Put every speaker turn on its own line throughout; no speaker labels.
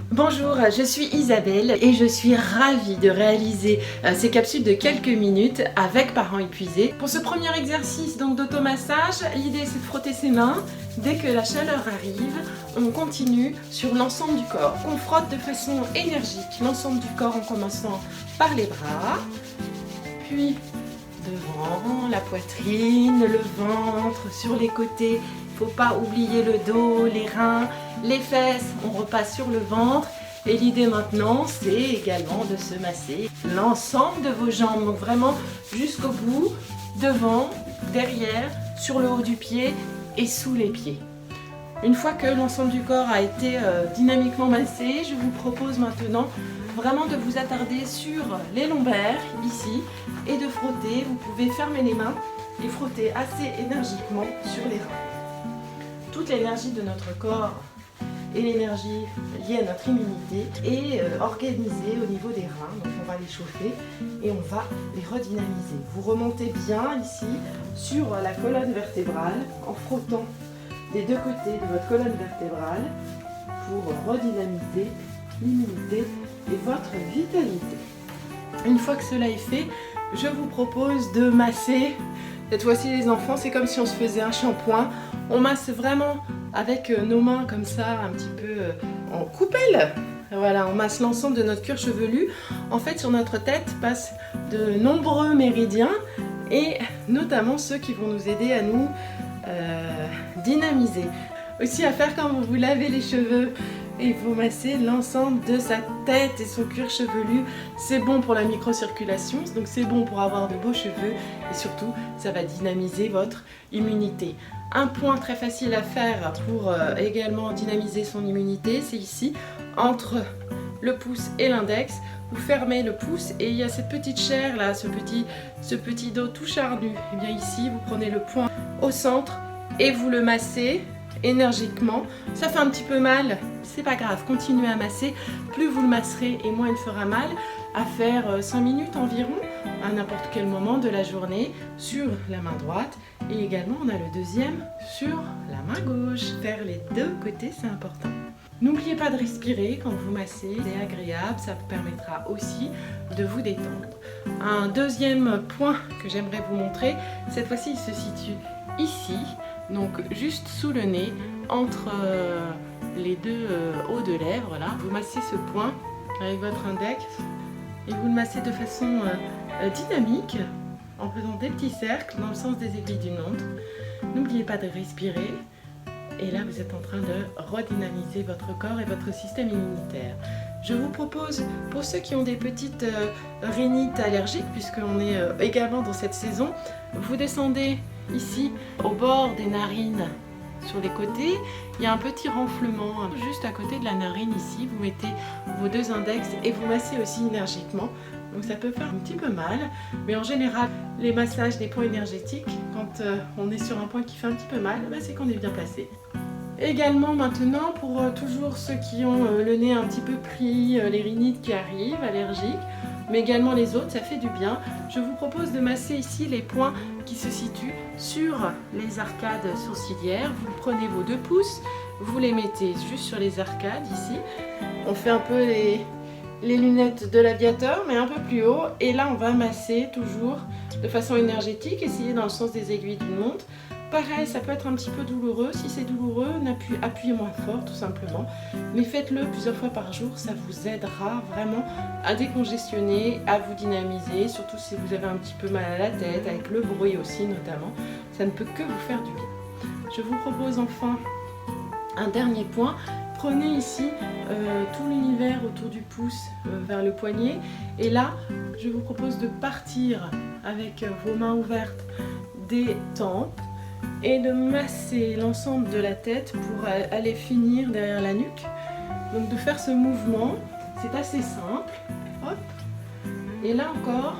Bonjour, je suis Isabelle et je suis ravie de réaliser ces capsules de quelques minutes avec parents épuisés. Pour ce premier exercice donc d'automassage, l'idée c'est de frotter ses mains. Dès que la chaleur arrive, on continue sur l'ensemble du corps. On frotte de façon énergique l'ensemble du corps en commençant par les bras, puis devant, la poitrine, le ventre, sur les côtés. Il ne faut pas oublier le dos, les reins, les fesses. On repasse sur le ventre. Et l'idée maintenant, c'est également de se masser l'ensemble de vos jambes. Donc vraiment jusqu'au bout, devant, derrière, sur le haut du pied et sous les pieds. Une fois que l'ensemble du corps a été dynamiquement massé, je vous propose maintenant vraiment de vous attarder sur les lombaires, ici, et de frotter. Vous pouvez fermer les mains et frotter assez énergiquement sur les reins. Toute l'énergie de notre corps et l'énergie liée à notre immunité est organisée au niveau des reins. Donc on va les chauffer et on va les redynamiser. Vous remontez bien ici sur la colonne vertébrale en frottant des deux côtés de votre colonne vertébrale pour redynamiser l'immunité et votre vitalité. Une fois que cela est fait, je vous propose de masser. Cette fois-ci les enfants, c'est comme si on se faisait un shampoing. On masse vraiment avec nos mains comme ça, un petit peu en coupelle. Voilà, on masse l'ensemble de notre cuir chevelu. En fait, sur notre tête passent de nombreux méridiens et notamment ceux qui vont nous aider à nous dynamiser. Aussi à faire quand vous vous lavez les cheveux et vous massez l'ensemble de sa tête et son cuir chevelu. C'est bon pour la microcirculation, donc c'est bon pour avoir de beaux cheveux et surtout ça va dynamiser votre immunité. Un point très facile à faire pour également dynamiser son immunité, c'est ici, entre le pouce et l'index. Vous fermez le pouce et il y a cette petite chair là, ce petit dos tout charnu. Et bien ici, vous prenez le point au centre et vous le massez énergiquement. Ça fait un petit peu mal, c'est pas grave, continuez à masser. Plus vous le masserez et moins il fera mal. À faire 5 minutes environ, à n'importe quel moment de la journée, sur la main droite. Et également, on a le deuxième sur la main gauche. Faire les deux côtés, c'est important. N'oubliez pas de respirer quand vous massez, c'est agréable, ça vous permettra aussi de vous détendre. Un deuxième point que j'aimerais vous montrer, cette fois-ci il se situe ici, donc juste sous le nez, entre les deux hauts de lèvres. Là. Vous massez ce point avec votre index et vous le massez de façon dynamique en faisant des petits cercles dans le sens des aiguilles d'une montre. N'oubliez pas de respirer. Et là, vous êtes en train de redynamiser votre corps et votre système immunitaire. Je vous propose, pour ceux qui ont des petites rhinites allergiques, puisqu'on est également dans cette saison, vous descendez ici au bord des narines sur les côtés. Il y a un petit renflement juste à côté de la narine ici. Vous mettez vos deux index et vous massez aussi énergiquement. Donc ça peut faire un petit peu mal, mais en général, les massages des points énergétiques, quand on est sur un point qui fait un petit peu mal, c'est qu'on est bien placé. Également maintenant, pour toujours ceux qui ont le nez un petit peu pris, les rhinites qui arrivent, allergiques, mais également les autres, ça fait du bien. Je vous propose de masser ici les points qui se situent sur les arcades sourcilières. Vous prenez vos 2 pouces, vous les mettez juste sur les arcades ici. On fait un peu les lunettes de l'aviateur, mais un peu plus haut. Et là, on va masser toujours de façon énergétique, essayer dans le sens des aiguilles d'une montre. Pareil, ça peut être un petit peu douloureux. Si c'est douloureux, appuyez moins fort, tout simplement. Mais faites-le plusieurs fois par jour, ça vous aidera vraiment à décongestionner, à vous dynamiser, surtout si vous avez un petit peu mal à la tête, avec le bruit aussi notamment. Ça ne peut que vous faire du bien. Je vous propose enfin un dernier point. Prenez ici tout l'univers autour du pouce vers le poignet. Et là, je vous propose de partir avec vos mains ouvertes des tempes et de masser l'ensemble de la tête pour aller finir derrière la nuque. Donc de faire ce mouvement, c'est assez simple. Hop. Et là encore,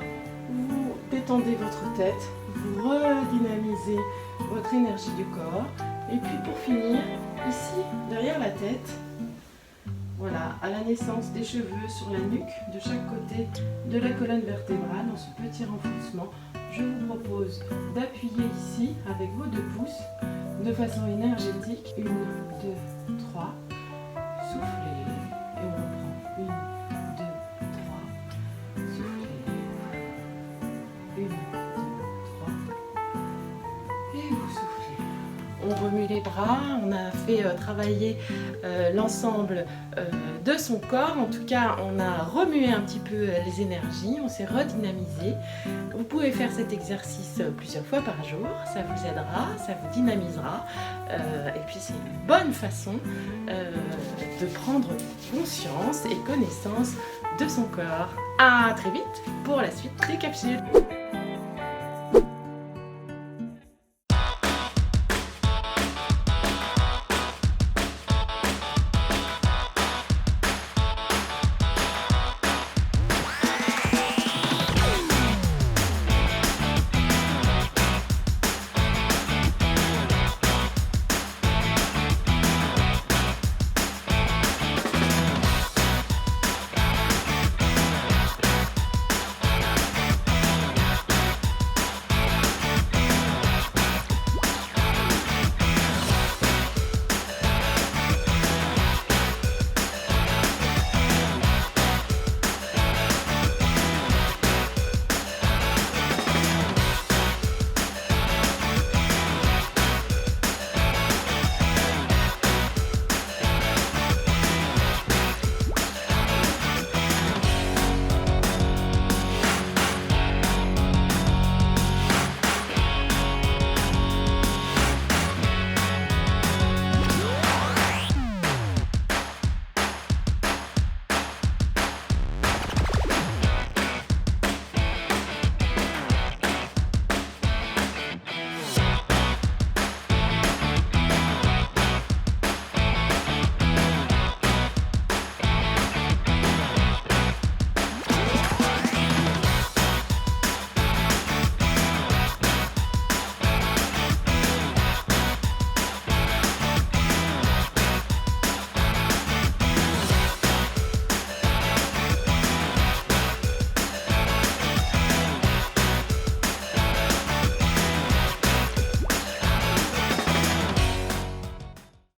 vous détendez votre tête, vous redynamisez votre énergie du corps. Et puis pour finir, ici, derrière la tête, voilà, à la naissance des cheveux sur la nuque, de chaque côté de la colonne vertébrale, dans ce petit renfoncement, je vous propose d'appuyer ici avec vos 2 pouces de façon énergétique. 1, 2, 3. Soufflez. Et on souffler. On remue les bras, on a fait travailler l'ensemble de son corps. En tout cas, on a remué un petit peu les énergies, on s'est redynamisé. Vous pouvez faire cet exercice plusieurs fois par jour, ça vous aidera, ça vous dynamisera. Et puis c'est une bonne façon de prendre conscience et connaissance de son corps. À très vite pour la suite des capsules.